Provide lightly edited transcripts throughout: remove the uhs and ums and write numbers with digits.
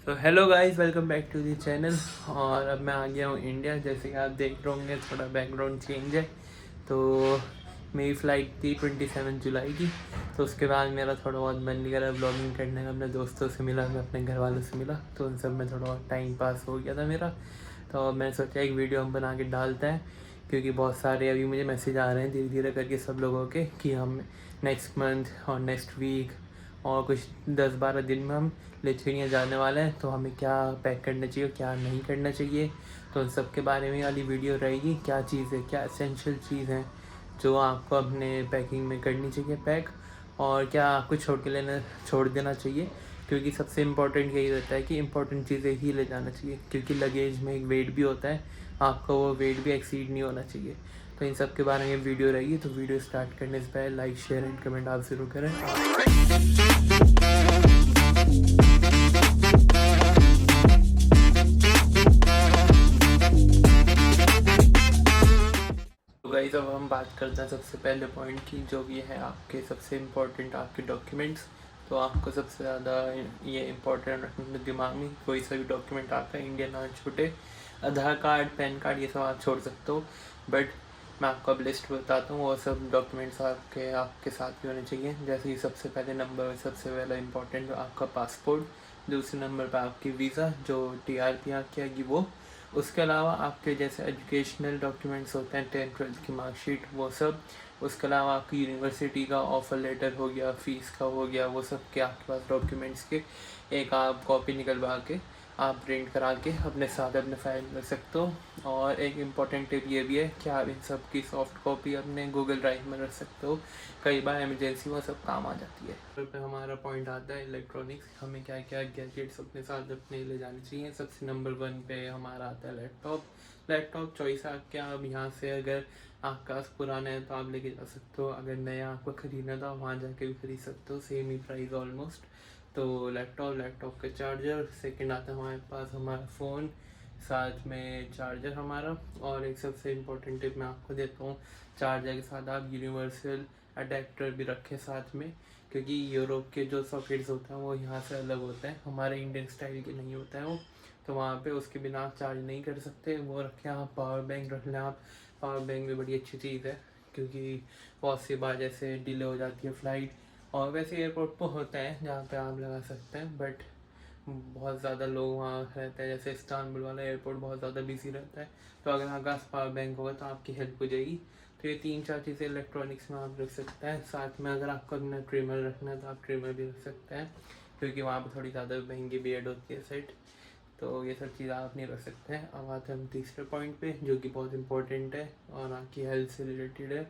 तो hello guys, welcome back to the channel. और अब मैं आ गया हूँ इंडिया। जैसे कि आप देख रहे होंगे, थोड़ा बैकग्राउंड चेंज है। तो मेरी फ़्लाइट थी 27 जुलाई की। तो उसके बाद मेरा थोड़ा बहुत मन नहीं करा ब्लॉगिंग करने का। अपने दोस्तों से मिला, मैं अपने घर वालों से मिला, तो उन सब में थोड़ा बहुत टाइम पास हो गया था मेरा। तो मैं सोचा एक वीडियो हम बना के डालते हैं, क्योंकि बहुत सारे अभी मुझे मैसेज आ रहे हैं धीरे धीरे करके सब लोगों के कि हम नेक्स्ट मंथ और नेक्स्ट वीक और कुछ 10-12 दिन में हम लिथुआनिया जाने वाले हैं। तो हमें क्या पैक करना चाहिए, क्या नहीं करना चाहिए, तो उन सब के बारे में वाली वीडियो रहेगी। क्या चीज़ है, क्या एसेंशियल चीज़ है जो आपको अपने पैकिंग में करनी चाहिए पैक, और क्या आपको छोड़ देना चाहिए। क्योंकि सबसे इम्पोर्टेंट यही रहता है कि इम्पोर्टेंट चीज़ें ही ले जाना चाहिए, क्योंकि लगेज में एक वेट भी होता है, आपका वो वेट भी एक्सीड नहीं होना चाहिए। तो इन सब के बारे में वीडियो रहेगी। तो वीडियो स्टार्ट करने से पहले लाइक, शेयर एंड कमेंट आप ज़रूर करें। तो गाइस, अब हम बात करते हैं सबसे पहले पॉइंट की, जो भी है आपके सबसे इम्पोर्टेंट आपके डॉक्यूमेंट्स। तो आपको सबसे ज़्यादा ये इम्पोर्टेंट रखना दिमाग में, कोई सा भी डॉक्यूमेंट आपका इंडियन ना छूटे। आधार कार्ड, पैन कार्ड, ये सब आप छोड़ सकते हो, बट मैं आपको अब लिस्ट बताता हूँ। वो सब डॉक्यूमेंट्स आपके साथ भी होने चाहिए। जैसे कि सबसे पहला इम्पोर्टेंट आपका पासपोर्ट। दूसरे नंबर पर आपकी वीज़ा, जो TRP आपकी आएगी वो। उसके अलावा आपके जैसे एजुकेशनल डॉक्यूमेंट्स होते हैं, 10th-12th की मार्कशीट, वो सब। उसके अलावा आपकी यूनिवर्सिटी का ऑफ़र लेटर हो गया, फ़ीस का हो गया, वो सब के आपके पास डॉक्यूमेंट्स के एक आप कॉपी निकलवा के आप प्रिंट करा के अपने साथ अपने फाइल में रख सकते हो। और एक इम्पॉर्टेंट टिप ये भी है कि आप इन सब की सॉफ्ट कॉपी अपने गूगल ड्राइव में रख सकते हो। कई बार इमरजेंसी में सब काम आ जाती है। फिर पे हमारा पॉइंट आता है इलेक्ट्रॉनिक्स। हमें क्या क्या गैजेट्स अपने साथ अपने ले जाने चाहिए। सबसे नंबर 1 पे हमारा आता है लैपटॉप चॉइस आपके। आप यहाँ से अगर आपका पास पुराना है तो आप लेके जा सकते हो, अगर नया आपको ख़रीदना था वहाँ जाके भी खरीद सकते हो, सेम ही प्राइस ऑलमोस्ट। तो लैपटॉप का चार्जर। सेकंड आता है हमारे पास हमारा फ़ोन, साथ में चार्जर हमारा। और एक सबसे इम्पोर्टेंट टिप मैं आपको देता हूँ, चार्जर के साथ आप यूनिवर्सल अडेप्टर भी रखें साथ में, क्योंकि यूरोप के जो सॉकेट्स होते हैं वो यहाँ से अलग होते हैं, हमारे इंडियन स्टाइल के नहीं होता है वो। तो वहाँ पे उसके बिना आप चार्ज नहीं कर सकते, वो रखें आप। पावर बैंक रख लें आप। पावर बैंक भी बड़ी अच्छी चीज़ है, क्योंकि बहुत सी बार जैसे डिले हो जाती है फ़्लाइट। और वैसे एयरपोर्ट पर होता है जहाँ पे आप लगा सकते हैं, बट बहुत ज़्यादा लोग वहाँ रहते हैं। जैसे इस्तांबुल वाला एयरपोर्ट बहुत ज़्यादा बिजी रहता है, तो अगर आपके पास पावर बैंक होगा तो आपकी हेल्प हो जाएगी। तो ये 3-4 चीज़ें इलेक्ट्रॉनिक्स में आप रख सकते हैं। साथ में अगर आपको अपना ट्रिमर रखना है तो आप ट्रिमर भी रख सकते हैं, क्योंकि वहाँ पर थोड़ी ज़्यादा महंगी बियर्ड होती है सेट। तो ये सब चीज़ आप नहीं रख सकते हैं। अब आते हैं हम तीसरे पॉइंट पे, जो कि बहुत इंपॉर्टेंट है और आपकी हेल्थ से रिलेटेड है,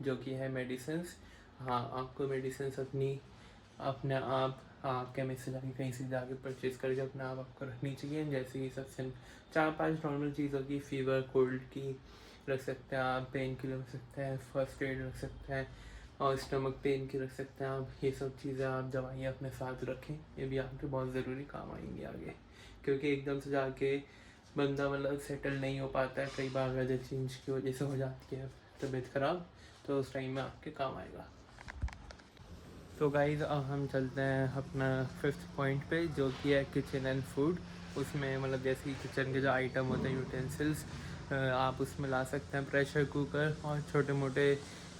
जो कि है मेडिसिन्स। हाँ, आपको मेडिसिन्स अपने आप केमिस्ट से जाके कहीं से जाके परचेज़ करके अपने आप आपको रखनी चाहिए। जैसे कि सबसे 4-5 नॉर्मल चीज़ होगी, फीवर कोल्ड की रख सकते हैं आप, पेन किलर रख सकते हैं, फर्स्ट एड रख सकते हैं, और स्टमक पेन की रख सकते हैं आप। ये सब चीज़ें आप दवाइयाँ अपने साथ रखें, ये भी आपके बहुत ज़रूरी काम आएंगी आगे, क्योंकि एकदम से जाके बंदा मतलब सेटल नहीं हो पाता है। कई बार वेदर चेंज की वजह से हो जाती है तबीयत ख़राब, तो उस टाइम में आपके काम आएगा। तो गाइज़, अब हम चलते हैं अपना 5th पॉइंट पे, जो कि है किचन एंड फूड। उसमें मतलब जैसे कि किचन के जो आइटम होते हैं, यूटेंसिल्स, आप उसमें ला सकते हैं प्रेशर कुकर और छोटे मोटे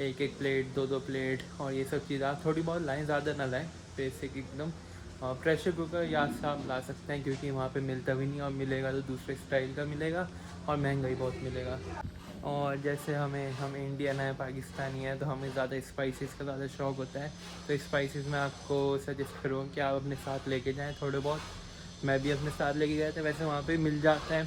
1-1 प्लेट, 2-2 प्लेट, और ये सब चीज़ आप थोड़ी बहुत लाएँ, ज़्यादा ना लाएँ, बेसिक एकदम। और प्रेशर कुकर यहाँ से आप ला सकते हैं, क्योंकि वहाँ पे मिलता भी नहीं, और मिलेगा तो दूसरे स्टाइल का मिलेगा और महंगा ही बहुत मिलेगा। और जैसे हम इंडियन है, पाकिस्तानी है, तो हमें ज़्यादा स्पाइसेस का ज़्यादा शौक़ होता है। तो स्पाइसेस मैं आपको सजेस्ट करूँगा कि आप अपने साथ लेके जाएं थोड़े बहुत। मैं भी अपने साथ लेके गया था। वैसे वहाँ पे मिल जाता है,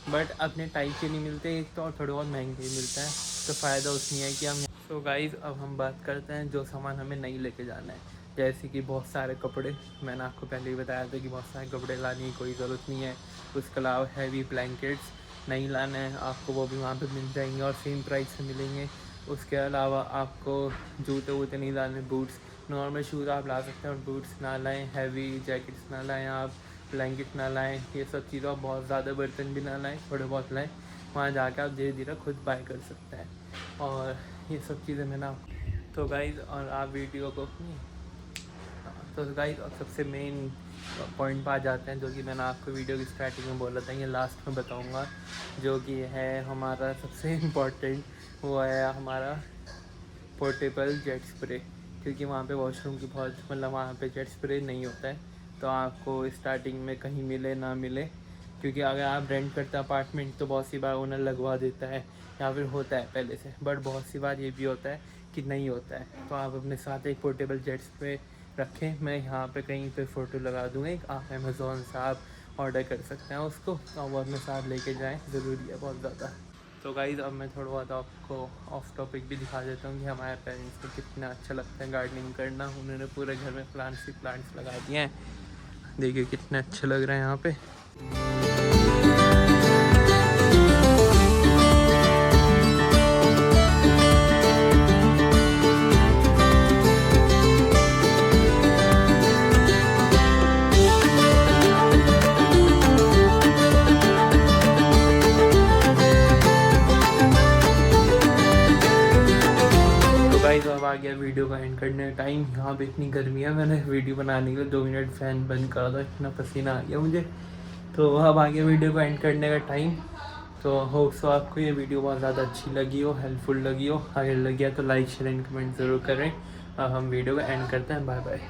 बट अपने टाइप के नहीं मिलते एक तो, और थोड़े बहुत महंगे ही मिलता है। तो फ़ायदा उसमें है कि हम। तो गाइज़, अब हम बात करते हैं जो सामान हमें नहीं लेके जाना है। जैसे कि बहुत सारे कपड़े, मैंने आपको पहले ही बताया था कि बहुत सारे कपड़े लाने की कोई ज़रूरत नहीं है। उसके अलावा हैवी ब्लैंकेट्स नहीं लाना है आपको, वो भी वहाँ पे मिल जाएंगे और सेम प्राइस से मिलेंगे। उसके अलावा आपको जूते वूते नहीं लाने, बूट्स, नॉर्मल शूज़ आप ला सकते हैं और बूट्स ना लाएं। हैवी जैकेट्स ना लाएं आप, ब्लैंकेट ना लाएं, ये सब चीज़ें। आप बहुत ज़्यादा बर्तन भी ना लाएं, थोड़े बहुत लाएं। वहाँ जाकर आप धीरे धीरे खुद बाय कर सकते हैं। और ये सब चीज़ें मैं ना। तो गाइज़, और आप वीडियो को तो गाइस अब सबसे मेन पॉइंट पर आ जाते हैं, जो कि मैंने आपको वीडियो की स्टार्टिंग में बोला था, ये लास्ट में बताऊंगा। जो कि है हमारा सबसे इम्पोर्टेंट, वो है हमारा पोर्टेबल जेट स्प्रे। क्योंकि वहाँ पे वॉशरूम की बहुत मतलब वहाँ पे जेट स्प्रे नहीं होता है, तो आपको स्टार्टिंग में कहीं मिले ना मिले, क्योंकि अगर आप रेंट करते हैं अपार्टमेंट तो बहुत सी बार ओनर लगवा देता है या फिर होता है पहले से, बट बहुत सी बार ये भी होता है कि नहीं होता है। तो आप अपने साथ एक पोर्टेबल जेट स्प्रे रखें। मैं यहाँ पे कहीं पे फ़ोटो लगा दूँगा, एक आप अमेज़ोन से आप ऑर्डर कर सकते हैं उसको, और वो अपने साथ लेके जाएं, ज़रूरी है बहुत ज़्यादा। तो गाइज़ अब मैं थोड़ा बहुत आपको ऑफ टॉपिक भी दिखा देता हूँ कि हमारे पेरेंट्स को कितना अच्छा लगता है गार्डनिंग करना। उन्होंने पूरे घर में प्लांट्स ही प्लांट्स लगा दिए हैं, देखिए कितने अच्छे लग रहे हैं यहाँ पे। गाइस अब आ गया वीडियो का एंड करने का टाइम। यहाँ पे इतनी गर्मी है, मैंने वीडियो बनाने के लिए 2 मिनट फ़ैन बंद करा था, इतना पसीना आ गया मुझे। तो अब आ गया वीडियो का एंड करने का टाइम। तो होप सो आपको ये वीडियो बहुत ज़्यादा अच्छी लगी हो, हेल्पफुल लगी हो। अगर लगी है तो लाइक शेयर एंड कमेंट ज़रूर करें। अब हम वीडियो का एंड करते हैं, बाय बाय।